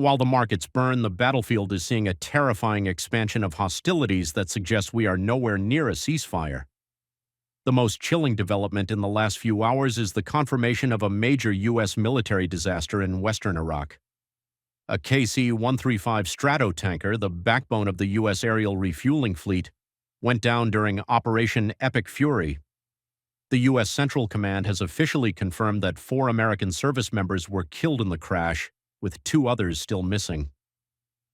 While the markets burn, the battlefield is seeing a terrifying expansion of hostilities that suggests we are nowhere near a ceasefire. The most chilling development in the last few hours is the confirmation of a major U.S. military disaster in western Iraq. A KC-135 Stratotanker, the backbone of the U.S. aerial refueling fleet, went down during Operation Epic Fury. The U.S. Central Command has officially confirmed that 4 American service members were killed in the crash, with 2 others still missing.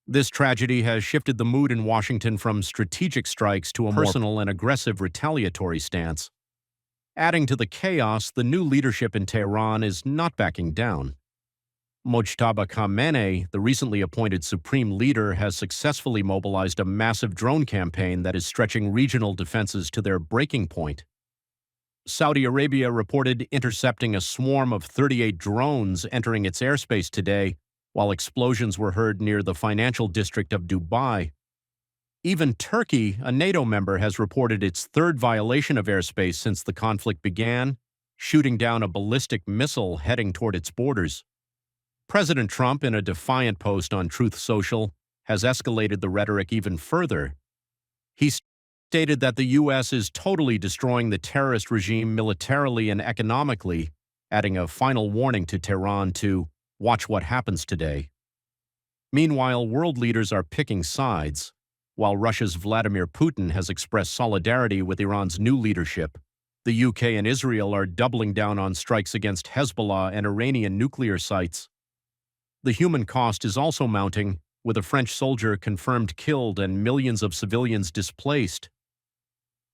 This tragedy has shifted the mood in Washington from strategic strikes to a more personal and aggressive retaliatory stance. Adding to the chaos, the new leadership in Tehran is not backing down. Mojtaba Khamenei, the recently appointed Supreme Leader, has successfully mobilized a massive drone campaign that is stretching regional defenses to their breaking point. Saudi Arabia reported intercepting a swarm of 38 drones entering its airspace today, while explosions were heard near the financial district of Dubai. Even Turkey, a NATO member, has reported its 3rd violation of airspace since the conflict began, shooting down a ballistic missile heading toward its borders. President Trump, in a defiant post on Truth Social, has escalated the rhetoric even further. He stated that the U.S. is totally destroying the terrorist regime militarily and economically, adding a final warning to Tehran to watch what happens today. Meanwhile, world leaders are picking sides. While Russia's Vladimir Putin has expressed solidarity with Iran's new leadership, the UK and Israel are doubling down on strikes against Hezbollah and Iranian nuclear sites. The human cost is also mounting, with a French soldier confirmed killed and millions of civilians displaced.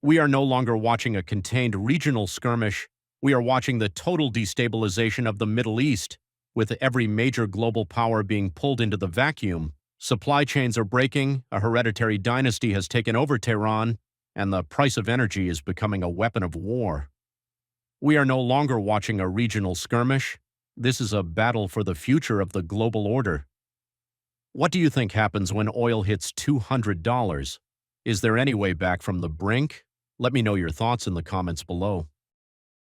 We are no longer watching a contained regional skirmish. We are watching the total destabilization of the Middle East, with every major global power being pulled into the vacuum. Supply chains are breaking, a hereditary dynasty has taken over Tehran, and the price of energy is becoming a weapon of war. We are no longer watching a regional skirmish. This is a battle for the future of the global order. What do you think happens when oil hits $200? Is there any way back from the brink? Let me know your thoughts in the comments below.